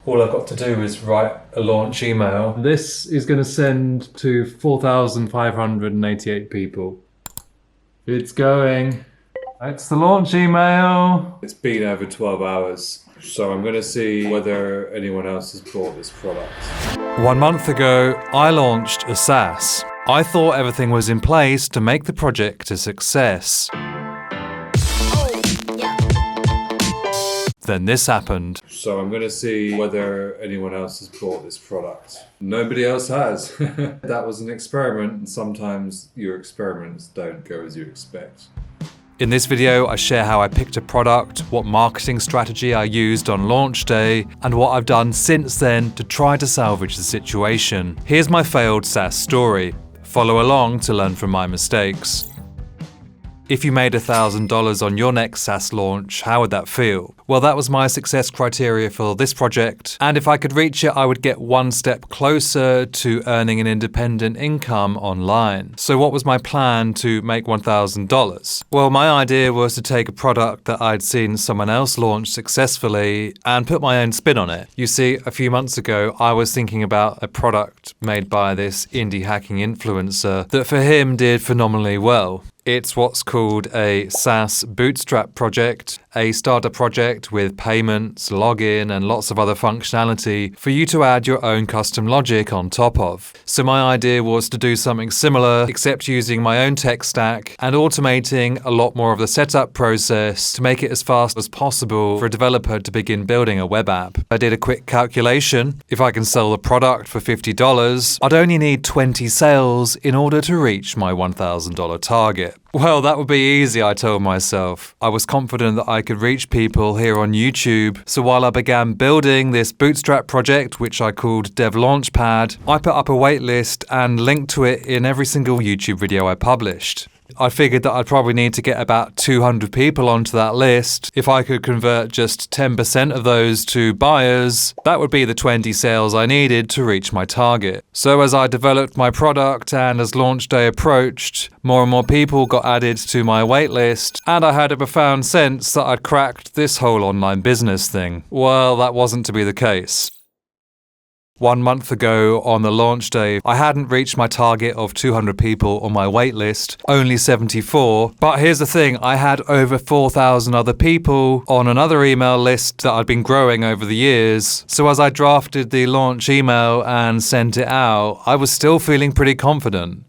All I've got to do is write a launch email. This is going to send to 4,588 people. It's going. It's the launch email. It's been over 12 hours, so I'm going to see whether anyone else has bought this product. 1 month ago, I launched a SaaS. I thought everything was in place to make the project a success. Then this happened. So I'm going to see whether anyone else has bought this product. Nobody else has. That was an experiment, and sometimes your experiments don't go as you expect. In this video, I share how I picked a product, what marketing strategy I used on launch day, and what I've done since then to try to salvage the situation. Here's my failed SaaS story. Follow along to learn from my mistakes. If you made $1,000 on your next SaaS launch, how would that feel? Well, that was my success criteria for this project, and if I could reach it, I would get one step closer to earning an independent income online. So what was my plan to make $1,000? Well, my idea was to take a product that I'd seen someone else launch successfully and put my own spin on it. You see, a few months ago, I was thinking about a product made by this indie hacking influencer that for him did phenomenally well. It's what's called a SaaS bootstrap project, a starter project with payments, login, and lots of other functionality for you to add your own custom logic on top of. So my idea was to do something similar, except using my own tech stack and automating a lot more of the setup process to make it as fast as possible for a developer to begin building a web app. I did a quick calculation. If I can sell the product for $50, I'd only need 20 sales in order to reach my $1,000 target. Well, that would be easy, I told myself. I was confident that I could reach people here on YouTube, so while I began building this bootstrap project, which I called Dev Launchpad, I put up a waitlist and linked to it in every single YouTube video I published. I figured that I'd probably need to get about 200 people onto that list. If I could convert just 10% of those to buyers, that would be the 20 sales I needed to reach my target. So as I developed my product and as launch day approached, more and more people got added to my waitlist, and I had a profound sense that I'd cracked this whole online business thing. Well, that wasn't to be the case. 1 month ago on the launch day, I hadn't reached my target of 200 people on my waitlist, only 74. But here's the thing, I had over 4,000 other people on another email list that I'd been growing over the years. So as I drafted the launch email and sent it out, I was still feeling pretty confident.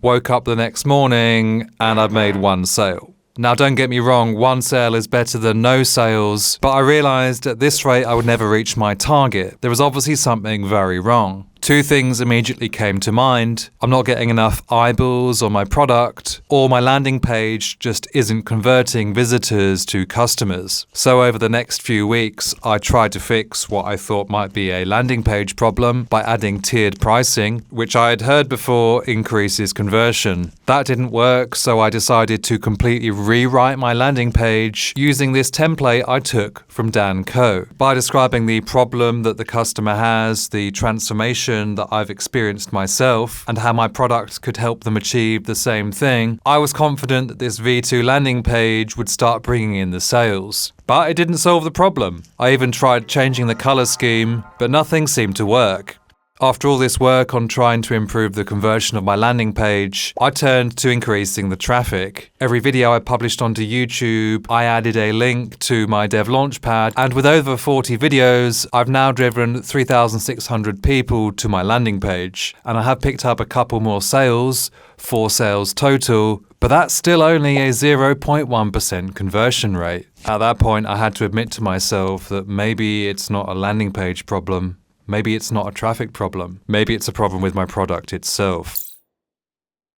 Woke up the next morning and I'd made one sale. Now don't get me wrong, one sale is better than no sales, but I realized at this rate I would never reach my target. There was obviously something very wrong. Two things immediately came to mind. I'm not getting enough eyeballs on my product, or my landing page just isn't converting visitors to customers. So over the next few weeks, I tried to fix what I thought might be a landing page problem by adding tiered pricing, which I had heard before increases conversion. That didn't work, so I decided to completely rewrite my landing page using this template I took from Dan Co. By describing the problem that the customer has, the transformation that I've experienced myself, and how my product could help them achieve the same thing, I was confident that this V2 landing page would start bringing in the sales. But it didn't solve the problem. I even tried changing the color scheme, but nothing seemed to work. After all this work on trying to improve the conversion of my landing page, I turned to increasing the traffic. Every video I published onto YouTube, I added a link to my Dev Launchpad, and with over 40 videos, I've now driven 3,600 people to my landing page. And I have picked up a couple more sales, 4 sales total, but that's still only a 0.1% conversion rate. At that point, I had to admit to myself that maybe it's not a landing page problem. Maybe it's not a traffic problem. Maybe it's a problem with my product itself.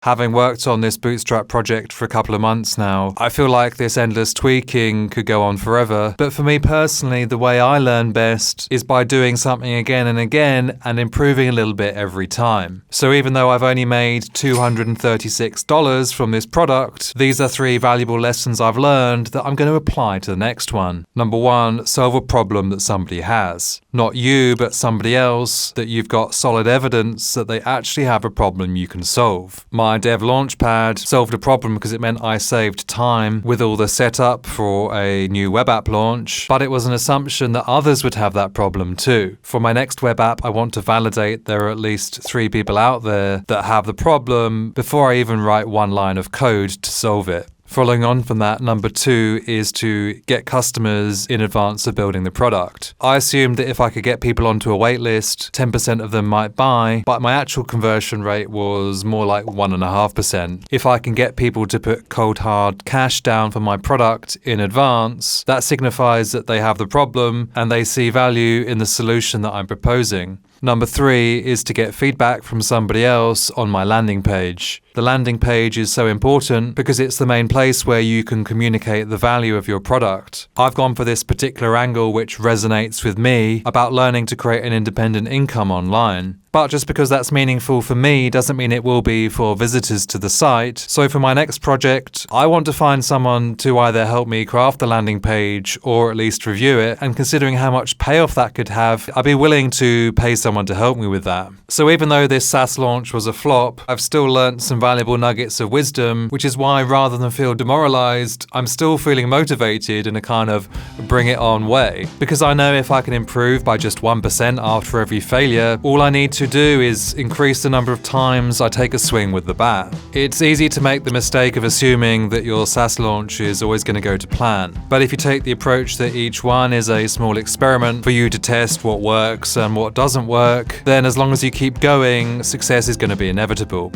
Having worked on this bootstrap project for a couple of months now, I feel like this endless tweaking could go on forever. But for me personally, the way I learn best is by doing something again and again and improving a little bit every time. So even though I've only made $236 from this product, these are 3 valuable lessons I've learned that I'm going to apply to the next one. Number 1, solve a problem that somebody has. Not you, but somebody else, that you've got solid evidence that they actually have a problem you can solve. My My Dev Launchpad solved a problem because it meant I saved time with all the setup for a new web app launch, but it was an assumption that others would have that problem too. For my next web app, I want to validate there are at least 3 people out there that have the problem before I even write one line of code to solve it. Following on from that, number 2 is to get customers in advance of building the product. I assumed that if I could get people onto a wait list, 10% of them might buy, but my actual conversion rate was more like 1.5%. If I can get people to put cold hard cash down for my product in advance, that signifies that they have the problem and they see value in the solution that I'm proposing. Number 3 is to get feedback from somebody else on my landing page. The landing page is so important because it's the main place where you can communicate the value of your product. I've gone for this particular angle which resonates with me about learning to create an independent income online. But just because that's meaningful for me doesn't mean it will be for visitors to the site. So for my next project, I want to find someone to either help me craft the landing page or at least review it. And considering how much payoff that could have, I'd be willing to pay someone to help me with that. So even though this SaaS launch was a flop, I've still learnt some valuable nuggets of wisdom, which is why rather than feel demoralized, I'm still feeling motivated in a kind of bring it on way. Because I know if I can improve by just 1% after every failure, all I need to do is increase the number of times I take a swing with the bat. It's easy to make the mistake of assuming that your SaaS launch is always going to go to plan. But if you take the approach that each one is a small experiment for you to test what works and what doesn't work, then as long as you keep going, success is going to be inevitable.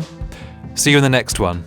See you in the next one.